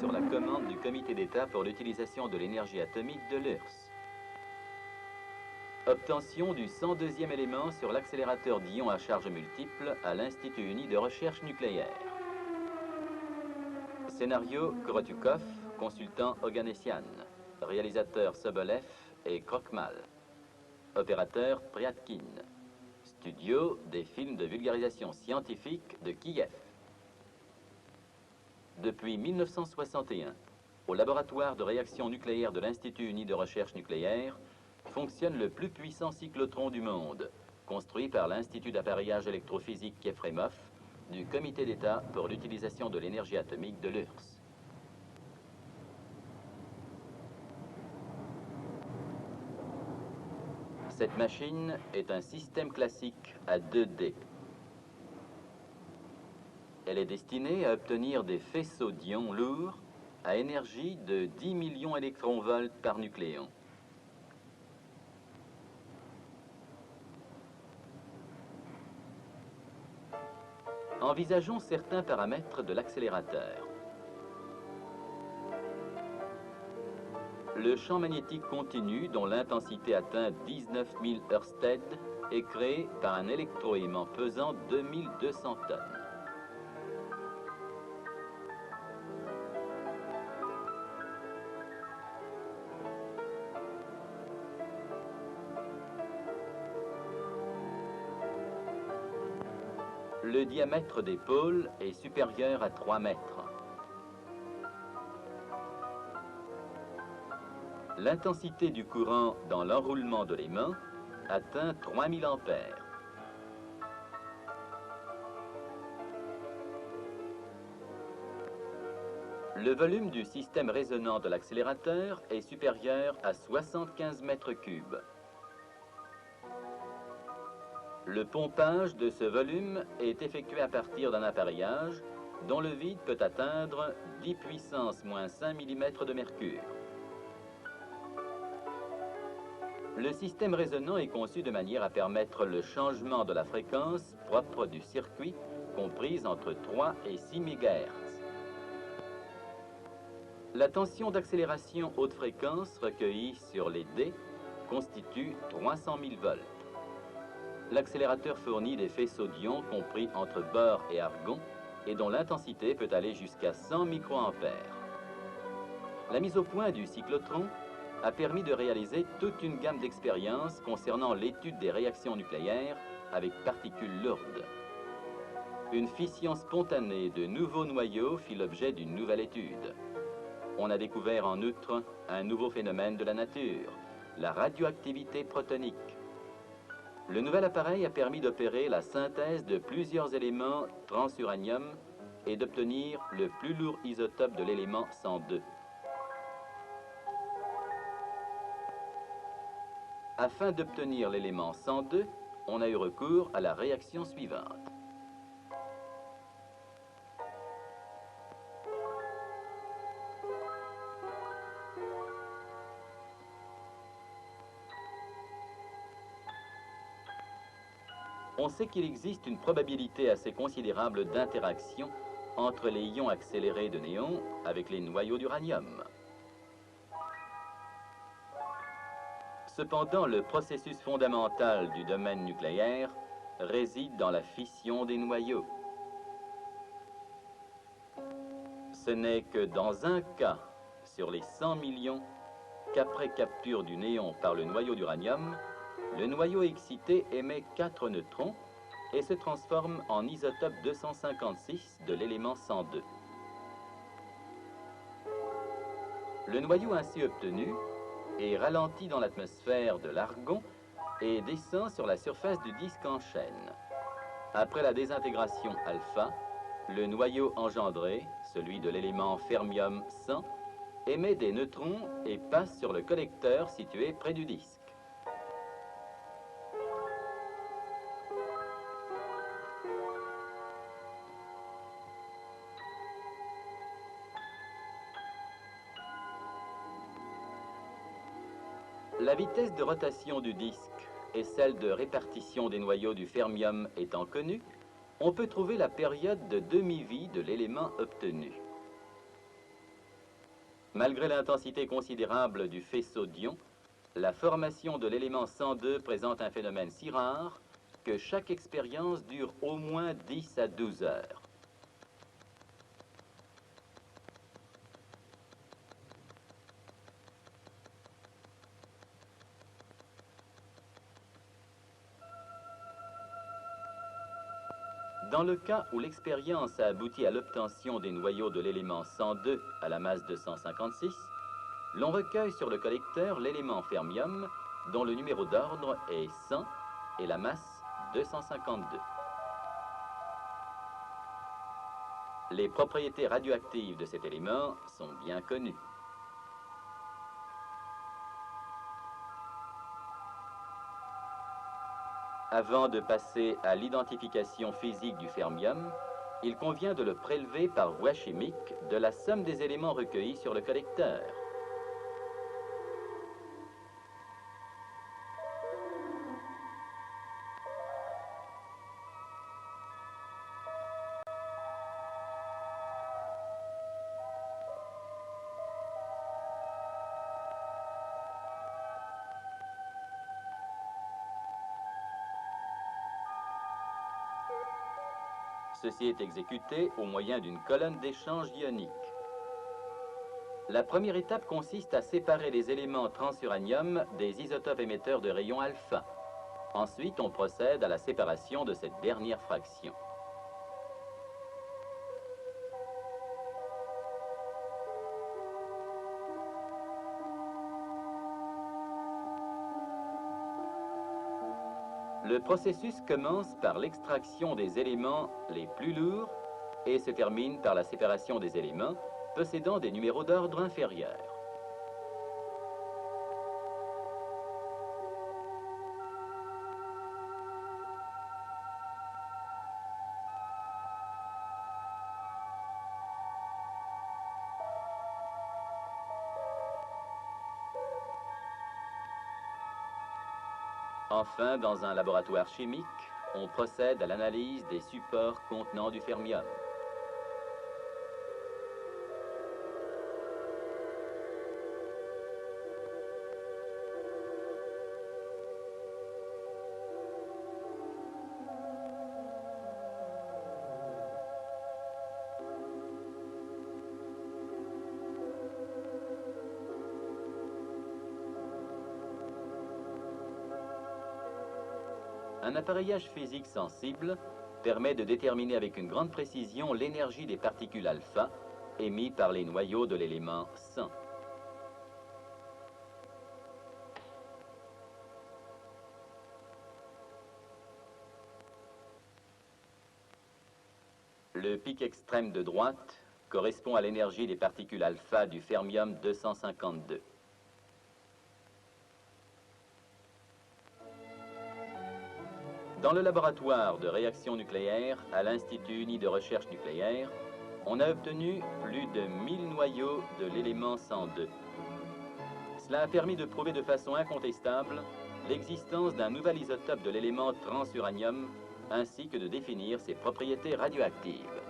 sur la commande du Comité d'État pour l'utilisation de l'énergie atomique de l'URSS. Obtention du 102e élément sur l'accélérateur d'ions à charge multiple à l'Institut uni de recherche nucléaire. Scénario Korotukov, consultant Oganessian, réalisateur Sobolev et Krokmal, opérateur Priatkin, studio des films de vulgarisation scientifique de Kiev. Depuis 1961, au laboratoire de réaction nucléaire de l'Institut uni de recherche nucléaire, fonctionne le plus puissant cyclotron du monde, construit par l'Institut d'appareillage électrophysique Kefremov du Comité d'État pour l'utilisation de l'énergie atomique de l'URSS. Cette machine est un système classique à 2D. Elle est destinée à obtenir des faisceaux d'ions lourds à énergie de 10 millions électronvolts par nucléon. Envisageons certains paramètres de l'accélérateur. Le champ magnétique continu, dont l'intensité atteint 19 000 Ørsted, est créé par un électroaimant pesant 2200 tonnes. Le diamètre des pôles est supérieur à 3 mètres. L'intensité du courant dans l'enroulement de l'aimant atteint 3000 ampères. Le volume du système résonant de l'accélérateur est supérieur à 75 mètres cubes. Le pompage de ce volume est effectué à partir d'un appareillage dont le vide peut atteindre 10 puissance moins 5 mm de mercure. Le système résonant est conçu de manière à permettre le changement de la fréquence propre du circuit, comprise entre 3 et 6 MHz. La tension d'accélération haute fréquence recueillie sur les dés constitue 300 000 volts. L'accélérateur fournit des faisceaux d'ions compris entre bore et argon et dont l'intensité peut aller jusqu'à 100 microampères. La mise au point du cyclotron a permis de réaliser toute une gamme d'expériences concernant l'étude des réactions nucléaires avec particules lourdes. Une fission spontanée de nouveaux noyaux fit l'objet d'une nouvelle étude. On a découvert en outre un nouveau phénomène de la nature, la radioactivité protonique. Le nouvel appareil a permis d'opérer la synthèse de plusieurs éléments transuranium et d'obtenir le plus lourd isotope de l'élément 102. Afin d'obtenir l'élément 102, on a eu recours à la réaction suivante. On sait qu'il existe une probabilité assez considérable d'interaction entre les ions accélérés de néon avec les noyaux d'uranium. Cependant, le processus fondamental du domaine nucléaire réside dans la fission des noyaux. Ce n'est que dans un cas sur les 100 millions qu'après capture du néon par le noyau d'uranium, le noyau excité émet 4 neutrons et se transforme en isotope 256 de l'élément 102. Le noyau ainsi obtenu est ralenti dans l'atmosphère de l'argon et descend sur la surface du disque en chaîne. Après la désintégration alpha, le noyau engendré, celui de l'élément fermium 100, émet des neutrons et passe sur le collecteur situé près du disque. La vitesse de rotation du disque et celle de répartition des noyaux du fermium étant connues, on peut trouver la période de demi-vie de l'élément obtenu. Malgré l'intensité considérable du faisceau d'ion, la formation de l'élément 102 présente un phénomène si rare que chaque expérience dure au moins 10 à 12 heures. Dans le cas où l'expérience a abouti à l'obtention des noyaux de l'élément 102 à la masse 256, l'on recueille sur le collecteur l'élément fermium dont le numéro d'ordre est 100 et la masse 252. Les propriétés radioactives de cet élément sont bien connues. Avant de passer à l'identification physique du fermium, il convient de le prélever par voie chimique de la somme des éléments recueillis sur le collecteur. Ceci est exécuté au moyen d'une colonne d'échange ionique. La première étape consiste à séparer les éléments transuranium des isotopes émetteurs de rayons alpha. Ensuite, on procède à la séparation de cette dernière fraction. Le processus commence par l'extraction des éléments les plus lourds et se termine par la séparation des éléments possédant des numéros d'ordre inférieurs. Enfin, dans un laboratoire chimique, on procède à l'analyse des supports contenant du fermium. Un appareillage physique sensible permet de déterminer avec une grande précision l'énergie des particules alpha émises par les noyaux de l'élément 100. Le pic extrême de droite correspond à l'énergie des particules alpha du fermium 252. Dans le laboratoire de réaction nucléaire à l'Institut uni de recherche nucléaire, on a obtenu plus de 1000 noyaux de l'élément 102. Cela a permis de prouver de façon incontestable l'existence d'un nouvel isotope de l'élément transuranium ainsi que de définir ses propriétés radioactives.